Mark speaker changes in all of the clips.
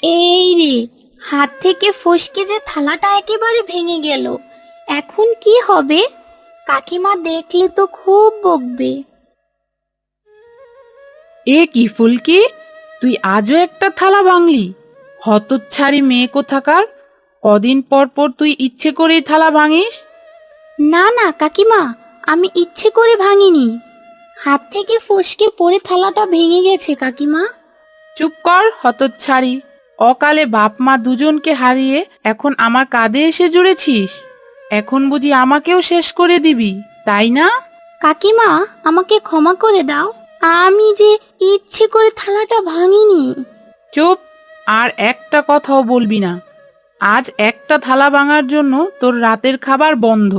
Speaker 1: এই রে, হাত থেকে ফসকে যে থালাটা একেবারে ভেঙে গেল। এখন কি হবে? কাকিমা দেখলে তো খুব বকবে।
Speaker 2: এ কি ফুলকি, তুই আজও একটা থালা ভাঙলি? হতচ্ছাড়ি মেয়ে কোথাকার! কদিন পর পর তুই ইচ্ছে করেই থালা ভাঙিস?
Speaker 1: না না কাকিমা, আমি ইচ্ছে করে ভাঙিনি। হাত থেকে ফসকে পড়ে থালাটা ভেঙে গেছে কাকিমা।
Speaker 2: চুপ কর হতচ্ছাড়ি! অকালে বাপ মা দুজনকে হারিয়ে এখন আমার কাঁধে এসে জুড়েছিস? এখন বুঝি আমাকেও শেষ করে দিবি, তাই না?
Speaker 1: কাকিমা, আমাকে ক্ষমা করে দাও। আমি যে ইচ্ছে করে থালাটা ভাঙিনি।
Speaker 2: চুপ! আর একটা কথাও বলবি না। আজ একটা থালা ভাঙার জন্য তোর রাতের খাবার বন্ধ।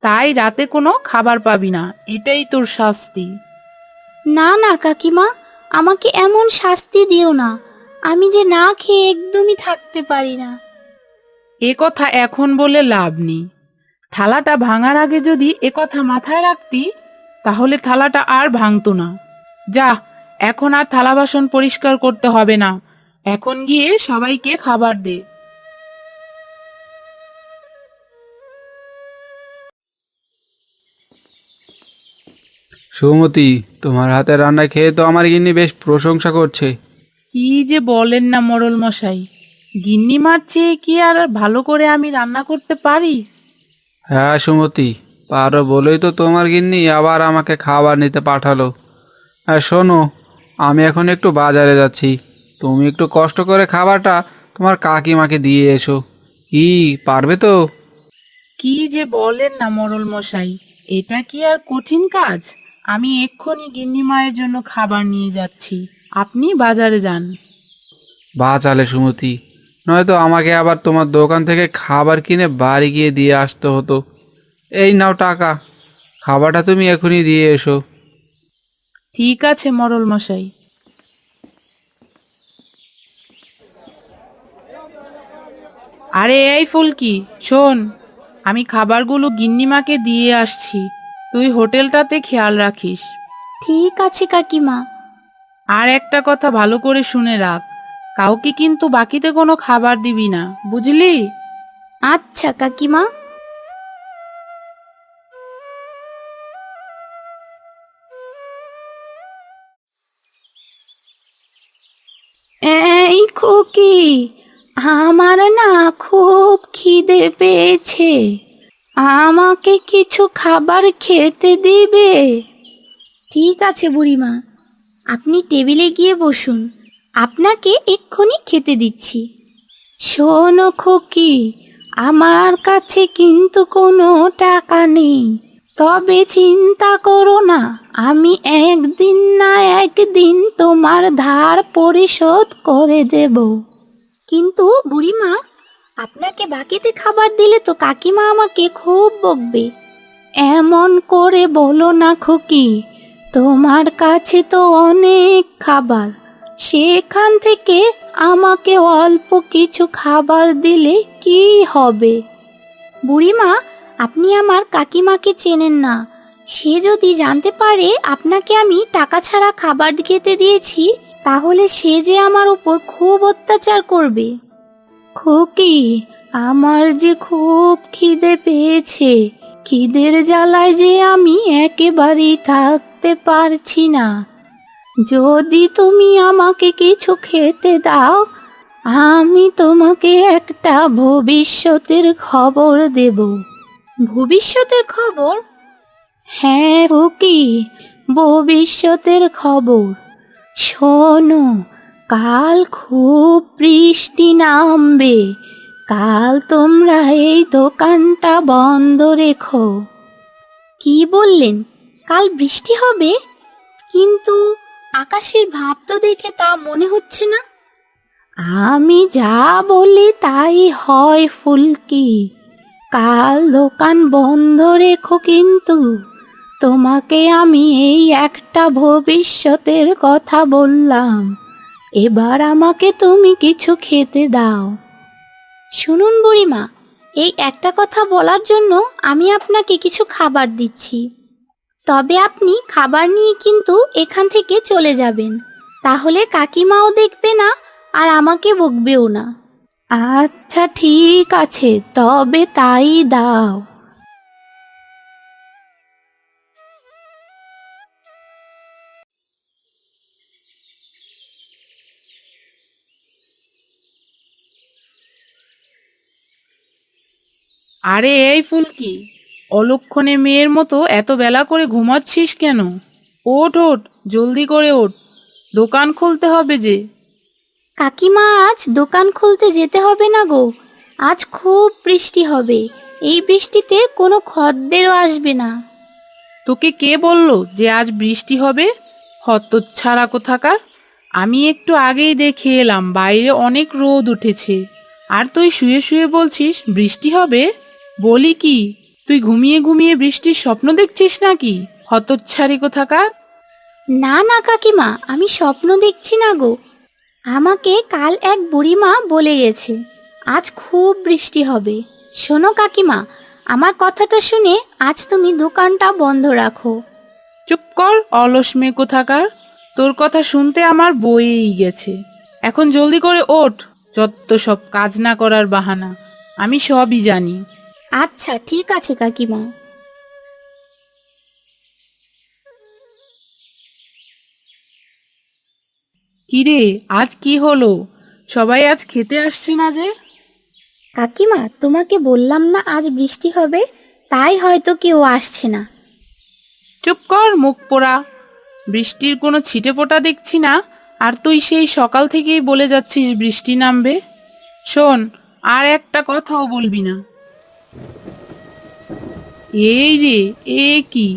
Speaker 2: তাই রাতে কোনো খাবার পাবি না, এটাই তোর শাস্তি।
Speaker 1: না না কাকিমা, আমাকে এমন শাস্তি দিও না। আমি যে না খেয়ে একদমই থাকতে পারি না।
Speaker 2: এ কথা এখন বলে লাভ নেই। থালাটা ভাঙার আগে যদি এ কথা মাথায় রাখতি, তাহলে থালাটা আর ভাঙতো না। যা, এখন আর থালা বাসন পরিষ্কার করতে হবে না। এখন গিয়ে সবাইকে খাবার দে।
Speaker 3: সুমতি, তোমার হাতের রান্না খেয়ে তো আমার গিন্নি বেশ প্রশংসা করছে।
Speaker 2: কি যে বলেন না মোড়ল মশাই, গিন্নিমার চেয়ে কি আর ভালো করে আমি রান্না করতে পারি?
Speaker 3: হ্যাঁ সুমতি, পারো বলেই তো তোমার গিন্নি আবার আমাকে খাবার নিতে পাঠালো। আর শোনো, আমি এখন একটু বাজারে যাচ্ছি। তুমি একটু কষ্ট করে খাবারটা তোমার কাকিমাকে দিয়ে এসো। কি, পারবে তো?
Speaker 2: কি যে বলেন না মোড়ল মশাই, এটা কি আর কঠিন কাজ? আমি এক্ষুনি গিন্নিমায়ের জন্য খাবার নিয়ে যাচ্ছি, আপনি বাজারে যান।
Speaker 3: বাঁচালে সুমতি, নয়তো আমাকে আবার তোমার দোকান থেকে খাবার কিনে বাড়ি গিয়ে দিয়ে আসতে হতো। এই নাও টাকা, খাবারটা তুমি এখনই দিয়ে এসো।
Speaker 2: ঠিক আছে মোড়ল মশাই। আরে এই ফুলকি, শোন, আমি খাবারগুলো গিন্নিমাকে দিয়ে আসছি। তুই হোটেলটাতে খেয়াল রাখিস।
Speaker 1: ঠিক আছে কাকিমা।
Speaker 2: আর একটা কথা ভালো করে শুনে রাখ, কাউকে কিন্তু বাকিতে কোনো খাবার দিবি না, বুঝলি?
Speaker 1: আচ্ছা কাকিমা। এই খুকি, আমার না খুব খিদে পেয়েছে। আমাকে কিছু খাবার খেতে দিবে? ঠিক আছে বুড়িমা, আপনি টেবিলে গিয়ে বসুন। আপনাকে এক্ষুনি খেতে দিচ্ছি। শোনো খুকি, আমার কাছে কিন্তু কোনো টাকা নেই। তবে চিন্তা করো না, আমি একদিন না একদিন তোমার ধার পরিশোধ করে দেব। কিন্তু বুড়িমা, আপনাকে বাকিতে খাবার দিলে তো কাকিমা আমাকে খুব বকবে। এমন করে বলো না খুকি, তোমার কাছে তো অনেক খাবার। সেখান থেকে আমাকে অল্প কিছু খাবার দিলে কি হবে? বুড়িমা, আপনি আমার কাকিমাকে চেনেন না। সে যদি জানতে পারে আপনাকে আমি টাকা ছাড়া খাবার খেতে দিয়েছি, তাহলে সে যে আমার উপর খুব অত্যাচার করবে। খুকি, আমার যে খুব খিদে পেয়েছে। খিদের জ্বালায় যে আমি একেবারেই থাকতে পারছি না। যদি তুমি আমাকে কিছু খেতে দাও, আমি তোমাকে একটা ভবিষ্যতের খবর দেব। ভবিষ্যতের খবর? হ্যাঁ খুকি, ভবিষ্যতের খবর। শোনো, কাল খুব বৃষ্টি নামবে। কাল তোমরা এই দোকানটা বন্ধ রেখো। কি বললেন? কাল বৃষ্টি হবে? কিন্তু আকাশের ভাব তো দেখে তা মনে হচ্ছে না। আমি যা বলি তাই হয় ফুলকি। কাল দোকান বন্ধ রেখো কিন্তু। তোমাকে আমি এই একটা ভবিষ্যতের কথা বললাম। এবার আমাকে তুমি কিছু খেতে দাও। শুনুন বুড়িমা, এই একটা কথা বলার জন্য আমি আপনাকে কিছু খাবার দিচ্ছি। তবে আপনি খাবার নিয়ে কিন্তু এখান থেকে চলে যাবেন। তাহলে কাকিমাও দেখবে না, আর আমাকে বকবেও না। আচ্ছা ঠিক আছে, তবে তাই দাও।
Speaker 2: আরে এই ফুলকি, অলক্ষণে মেয়ের মতো এত বেলা করে ঘুমাচ্ছিস কেন? ওঠ ওঠ, জলদি করে ওঠ, দোকান খুলতে হবে যে।
Speaker 1: কাকিমা, আজ দোকান খুলতে যেতে হবে না গো। আজ খুব বৃষ্টি হবে। এই বৃষ্টিতে কোনো খদ্দেরও আসবে না।
Speaker 2: তোকে কে বললো যে আজ বৃষ্টি হবে? হতচ্ছাড়া কোথাকার! আমি একটু আগেই দেখে এলাম বাইরে অনেক রোদ উঠেছে, আর তুই শুয়ে শুয়ে বলছিস বৃষ্টি হবে? বলি কি, তুই ঘুমিয়ে ঘুমিয়ে বৃষ্টির স্বপ্ন দেখছিস নাকি? হতচ্ছাড়ি কোথাকার!
Speaker 1: না না কাকিমা, আমি স্বপ্ন দেখছি না গো। আমাকে কাল এক বুড়িমা বলে গেছে আজ খুব বৃষ্টি হবে। শোনো কাকিমা, আমার কথাটা শুনে আজ তুমি দোকানটা বন্ধ রাখো।
Speaker 2: চুপ কর, অলস মেয়ে কোথাকার! তোর কথা শুনতে আমার বয়েই গেছে। এখন জলদি করে ওঠ, যত সব কাজ না করার বাহানা। আমি সবই জানি।
Speaker 1: আচ্ছা ঠিক আছে কাকিমা।
Speaker 2: কিরে, আজ কি হলো? সবাই আজ খেতে আসছে না যে?
Speaker 1: কাকিমা, তোমাকে বললাম না আজ বৃষ্টি হবে, তাই হয়তো কেউ আসছে না।
Speaker 2: চুপ কর, মুখ পোড়া! বৃষ্টির কোনো ছিটে ফোঁটা দেখছি না, আর তুই সেই সকাল থেকেই বলে যাচ্ছিস বৃষ্টি নামবে। শোন, আর একটা কথাও বলবি না। এই রে, এ কি!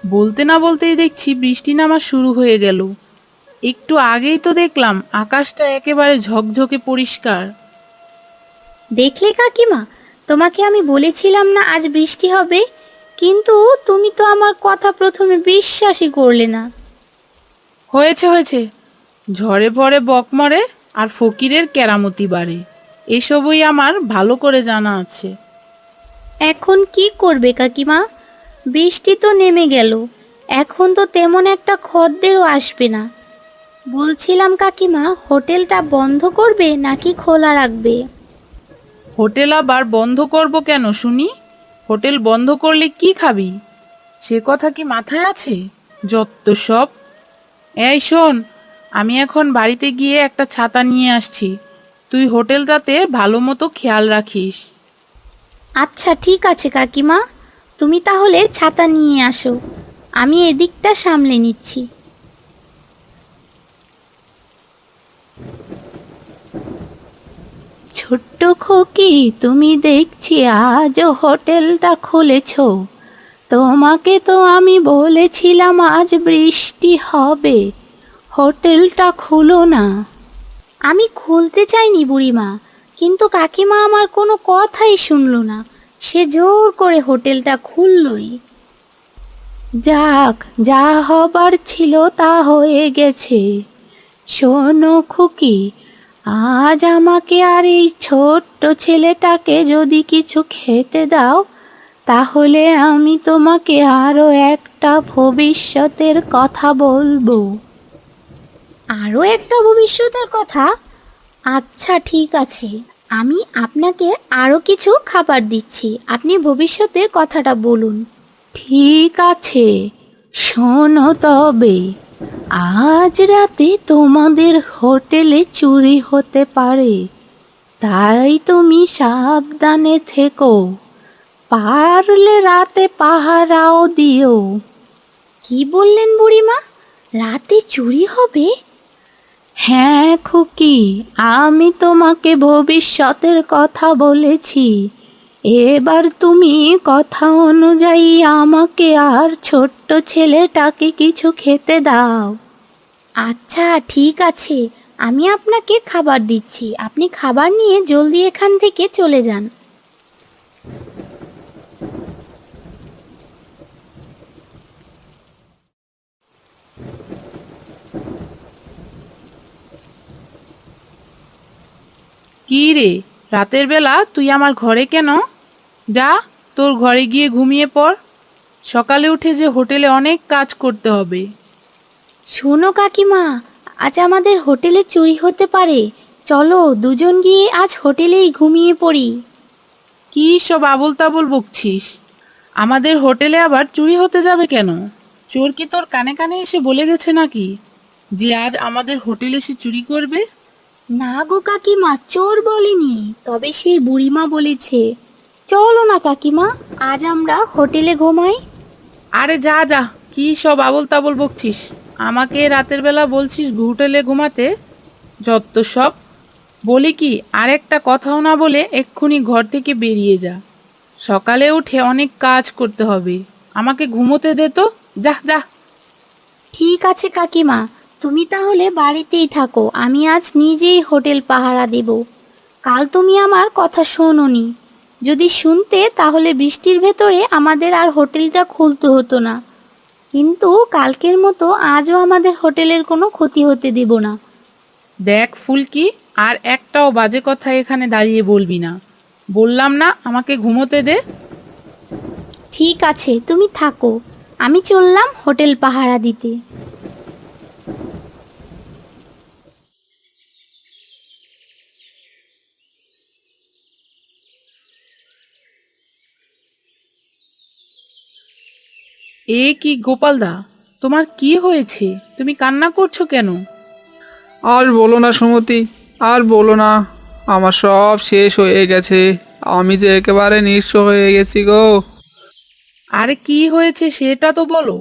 Speaker 2: বলতে না বলতেই দেখছি বৃষ্টি নামা শুরু হয়ে গেল। একটু আগেই তো দেখলাম আকাশটা একেবারে ঝকঝকে পরিষ্কার।
Speaker 1: দেখলে কাকিমা, তোমাকে আমি বলেছিলাম না আজ বৃষ্টি হবে, কিন্তু তুমি তো আমার কথা প্রথমে বিশ্বাসই করলে না।
Speaker 2: হয়েছে হয়েছে, ঝড়ে পড়ে বক মরে আর ফকিরের কেরামতি বাড়ে, এসবই আমার ভালো করে জানা আছে।
Speaker 1: এখন কি করবে কাকিমা? বৃষ্টি তো নেমে গেল, এখন তো তেমন একটা খদ্দেরও আসবে না। বলছিলাম কাকিমা, হোটেলটা বন্ধ করবে নাকি খোলা রাখবে?
Speaker 2: হোটেল আবার বন্ধ করব কেন শুনি? হোটেল বন্ধ করলে কি খাবি? সে কথা কি মাথায় আছে? যত সব! এই শোন, আমি এখন বাড়িতে গিয়ে একটা ছাতা নিয়ে আসছি। তুই হোটেলটাতে ভালো মতো খেয়াল রাখিস।
Speaker 1: আচ্ছা ঠিক আছে কাকিমা, তুমি তাহলে ছাতা নিয়ে আসো, আমি এদিকটা সামলে নিচ্ছি। ছোট্ট খোকি, তুমি দেখছি আজও হোটেলটা খুলেছো। তোমাকে তো আমি বলেছিলাম আজ বৃষ্টি হবে, হোটেলটা খুলো না। আমি খুলতে চাইনি বুড়িমা, কিন্তু কাকিমা আমার কোনো কথাই শুনলো না, সে জোর করে হোটেলটা খুললই। যাক, যা হবার ছিল তা হয়ে গেছে। শোনো খুকি, আজ আমাকে আর এই ছোট্ট ছেলেটাকে যদি কিছু খেতে দাও, তাহলে আমি তোমাকে আরো একটা ভবিষ্যতের কথা বলবো। আরো একটা ভবিষ্যতের কথা? আচ্ছা ঠিক আছে, আমি আপনাকে আরো কিছু খাবার দিচ্ছি, আপনি ভবিষ্যতের কথাটা বলুন। ঠিক আছে, শোনো তবে, আজ রাতে তোমাদের হোটেলে চুরি হতে পারে, তাই তুমি সাবধানে থেকো, পারলে রাতে পাহারাও দিও। কি বললেন বুড়িমা, রাতে চুরি হবে? হ্যাঁ খুকি, আমি তোমাকে ভবিষ্যতের কথা বলেছি, এবার তুমি কথা অনুযায়ী আমাকে আর ছোট্ট ছেলেটাকে কিছু খেতে দাও। আচ্ছা ঠিক আছে, আমি আপনাকে খাবার দিচ্ছি, আপনি খাবার নিয়ে জলদি এখান থেকে চলে যান।
Speaker 2: কি রে, রাতের বেলা তুই আমার ঘরে কেন? যা, তোর ঘরে গিয়ে ঘুমিয়ে পড়। সকালে উঠে যে হোটেলে অনেক কাজ করতে হবে।
Speaker 1: শোনো কাকিমা, আজ আমাদের হোটেলে চুরি হতে পারে, চলো দুজন গিয়ে আজ হোটেলেই ঘুমিয়ে পড়ি।
Speaker 2: কি সব আবোল তাবোল বকছিস? আমাদের হোটেলে আবার চুরি হতে যাবে কেন? চোর কি তোর কানে কানে এসে বলে গেছে নাকি যে আজ আমাদের হোটেলে এসে চুরি করবে?
Speaker 1: না গো কাকিমা, চোর বলেনি, তবে সেই বুড়িমা বলেছে। চলো না কাকিমা, আজ আমরা হোটেলে ঘুমাই।
Speaker 2: আরে যা যা, কি সব আবোল তাবোল বকছিস? আমাকে রাতের বেলা বলছিস হোটেলে ঘুমাতে? যত সব। বলি কি, আর একটা কথাও না বলে এক্ষুনি ঘর থেকে বেরিয়ে যা। সকালে উঠে অনেক কাজ করতে হবে। আমাকে ঘুমোতে দে তো, যা যা।
Speaker 1: ঠিক আছে কাকিমা, তুমি তাহলে বাড়িতেই থাকো, আমি আজ নিজেই হোটেল পাহারা দেব। কাল তুমি আমার কথা শোনোনি, যদি শুনতে তাহলে বৃষ্টির ভেতরে আমাদের আর হোটেলটা খুলতে হতো না। কিন্তু কালকের মতো আজও আমাদের হোটেলের কোনো ক্ষতি হতে দেব না।
Speaker 2: দেখ ফুলকি, আর একটাও বাজে কথা এখানে দাঁড়িয়ে বলবি না। বললাম না আমাকে ঘুমোতে দে।
Speaker 1: ঠিক আছে, তুমি থাকো, আমি চললাম হোটেল পাহারা দিতে।
Speaker 2: এ কি গোপালদা, তোমার কি হয়েছে? তুমি কান্না করছো কেন?
Speaker 3: আর বলো না সুমতি, আর বলো না। আমার সব শেষ হয়ে গেছে। আমি যে একেবারে নিঃস্ব হয়ে গেছি গো।
Speaker 2: আরে কি হয়েছে সেটা তো বলো।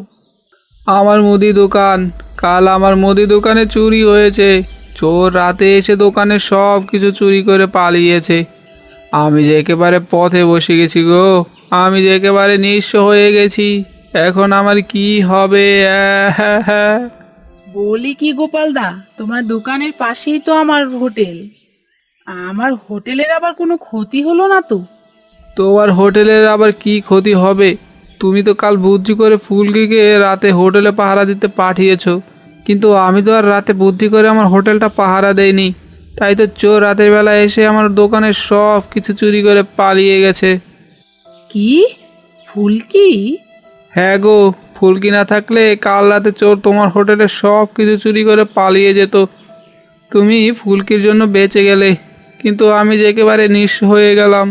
Speaker 3: আমার মুদি দোকান, কাল আমার মুদি দোকানে চুরি হয়েছে। চোর রাতে এসে দোকানে সব কিছু চুরি করে পালিয়েছে। আমি যে একেবারে পথে বসে গেছি গো। আমি যে একেবারে নিঃস্ব হয়ে গেছি। এখন আমার কি হবে?
Speaker 2: বলি কি গোপালদা, তোমার দোকানের পাশেই তো আমার হোটেল। আমার হোটেলের আবার কোনো ক্ষতি হলো না তো?
Speaker 3: তোমার হোটেলের আবার কি ক্ষতি হবে? তুমি তো কাল বুদ্ধি করে ফুলকিকে রাতে হোটেলে পাহারা দিতে পাঠিয়েছো, কিন্তু আমি তো আর রাতে বুদ্ধি করে আমার হোটেলটা পাহারা দেইনি। তাই তো চোর রাতের বেলা এসে আমার দোকানের সব কিছু চুরি করে পালিয়ে গেছে।
Speaker 2: কি? ফুলকি?
Speaker 3: হ্যাঁ গো, ফুলকি না থাকলে কাল রাতে চোর তোমার হোটেলের সব কিছু চুরি করে পালিয়ে যেত। তুমি ফুলকির জন্য বেঁচে গেলে, কিন্তু আমি যে একেবারে নিঃস্ব হয়ে গেলাম।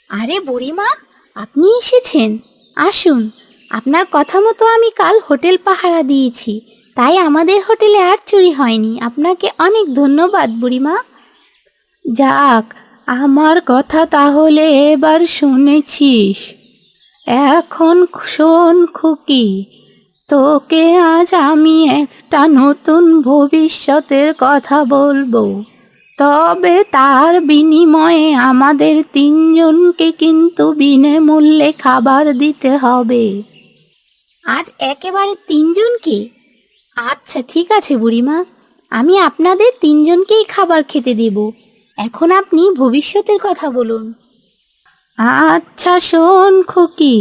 Speaker 1: আরে বুড়িমা, আপনি এসেছেন, আসুন। আপনার কথা মতো আমি কাল হোটেল পাহারা দিয়েছি, তাই আমাদের হোটেলে আর চুরি হয়নি। আপনাকে অনেক ধন্যবাদ বুড়িমা। যাক, আমার কথা তাহলে এবার শুনেছিস। এখন শোন খুকি, তোকে আজ আমি একটা নতুন ভবিষ্যতের কথা বলবো। তবে তার বিনিময়ে আমাদের তিনজনকে কিন্তু বিনামূল্যে খাবার দিতে হবে। আজ একেবারে তিনজনকে? আচ্ছা ঠিক আছে বুড়িমা, আমি আপনাদের তিনজনকেই খাবার খেতে দেব। এখন আপনি ভবিষ্যতের কথা বলুন। আচ্ছা শোন খুকি,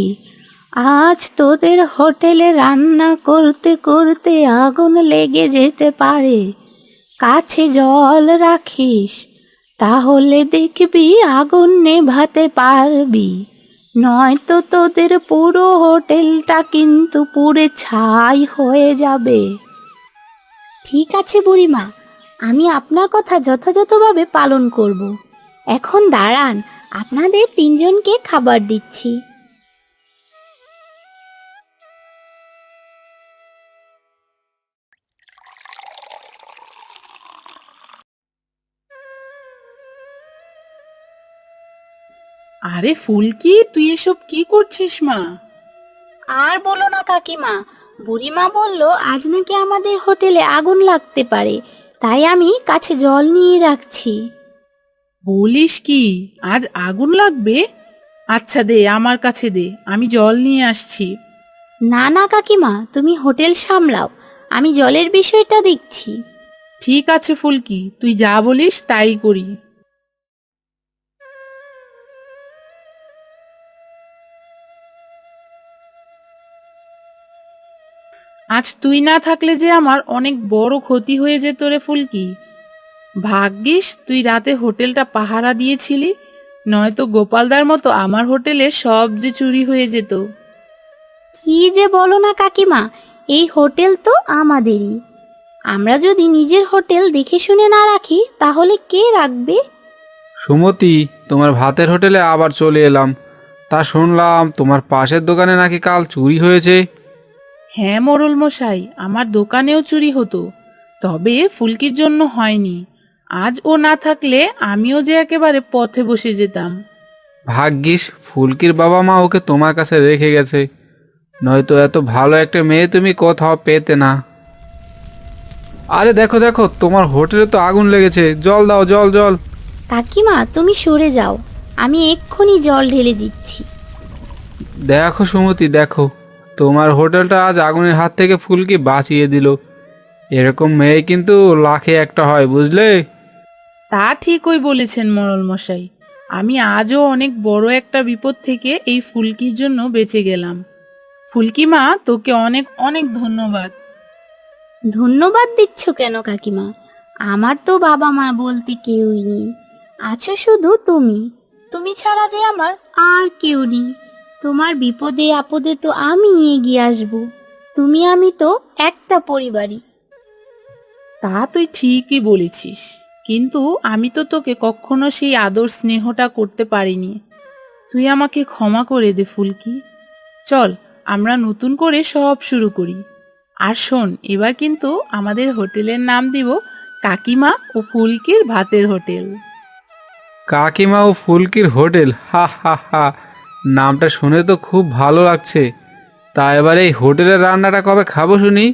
Speaker 1: আজ তোদের হোটেলে রান্না করতে করতে আগুন লেগে যেতে পারে। কাছে জল রাখিস, তাহলে দেখবি আগুন নেভাতে পারবি। নয়তো তোদের পুরো হোটেলটা কিন্তু পুড়ে ছাই হয়ে যাবে। ঠিক আছে বুড়িমা, আমি আপনার কথা যথাযথভাবে পালন করব। এখন দাঁড়ান, আপনাদের তিনজনকে খাবার দিচ্ছি।
Speaker 2: আরে ফুলকি, তুই এসব কি করছিস মা?
Speaker 1: আর বলো না কাকিমা, বুড়িমা বলল আজ নাকি আমাদের হোটেলে আগুন লাগতে পারে, তাই আমি কাছে জল নিয়ে রাখছি।
Speaker 2: বলিস কি, আজ আগুন লাগবে? আচ্ছা দে, আমার কাছে দে, আমি জল নিয়ে আসছি।
Speaker 1: না না কাকিমা, তুমি হোটেল সামলাও, আমি জলের বিষয়টা দেখছি।
Speaker 2: ঠিক আছে ফুলকি, তুই যা বলিস তাই করি। আজ তুই না থাকলে যে আমার অনেক বড় ক্ষতি হয়ে যেত রে ফুলকি। ভাগ্যিস তুই রাতে হোটেলটা পাহারা দিয়েছিলি, নয়তো গোপালদার মতো আমার হোটেলে সব যে চুরি হয়ে যেত।
Speaker 1: কি যে বলো না কাকিমা, এই হোটেল তো আমাদেরই। আমরা যদি নিজের হোটেল দেখে শুনে না রাখি তাহলে কে রাখবে?
Speaker 3: সুমতি, তোমার ভাতের হোটেলে আবার চলে এলাম। তা শুনলাম তোমার পাশের দোকানে নাকি কাল চুরি হয়েছে।
Speaker 2: হ্যাঁ মোড়ল মশাই, আমার দোকানেও চুরি হতো, তবে ফুলকির জন্য হয়নি। আজ ও না থাকলে আমিও যে একেবারে পথে বসে যেতাম।
Speaker 3: ভাগ্যিস ফুলকির বাবা মা ওকে তোমার কাছে রেখে গেছে, নয়তো এত ভালো একটা মেয়ে তুমি কোথাও পেতে না। আরে দেখো দেখো, তোমার হোটেলে তো আগুন লেগেছে, জল দাও, জল জল।
Speaker 1: কাকিমা তুমি সরে যাও, আমি এক্ষুনি জল ঢেলে দিচ্ছি।
Speaker 3: দেখো সুমতি, দেখো তোমার হোটেলটা আজ আগুনের হাত থেকে ফুলকি বাঁচিয়ে দিল। এরকম মেয়ে কিন্তু লাখে একটা হয়, বুঝলে?
Speaker 2: তা ঠিকই বলেছেন মোড়ল মশাই, আমি আজও অনেক বড় একটা বিপদ থেকে এই ফুলকির জন্য বেঁচে গেলাম। ফুলকি মা, তোকে অনেক অনেক ধন্যবাদ।
Speaker 1: ধন্যবাদ দিচ্ছ কেন কাকিমা? আমার তো বাবা মা বলতে কেউই নেই, আছো শুধু তুমি। তুমি ছাড়া যে আমার আর কেউ নেই। তোমার বিপদে আপদে তো আমি এগিয়ে আসবো। তুমি আমি তো একটা পরিবারই।
Speaker 2: তা তুই ঠিকই বলেছিস, কিন্তু আমি তো তোকে কখনো সেই আদর স্নেহটা করতে পারিনি। তুই আমাকে ক্ষমা করে দে ফুলকি। চল, আমরা নতুন করে সব শুরু করি। আর শোন, এবার কিন্তু আমাদের হোটেলের নাম দিব কাকিমা ও ফুলকির ভাতের হোটেল।
Speaker 3: কাকিমা ও ফুলকির হোটেল, হা হা হা, নামটা শুনে তো খুব ভালো লাগছে। তা এবার এই হোটেলের রান্নাটা কবে খাবো শুনি?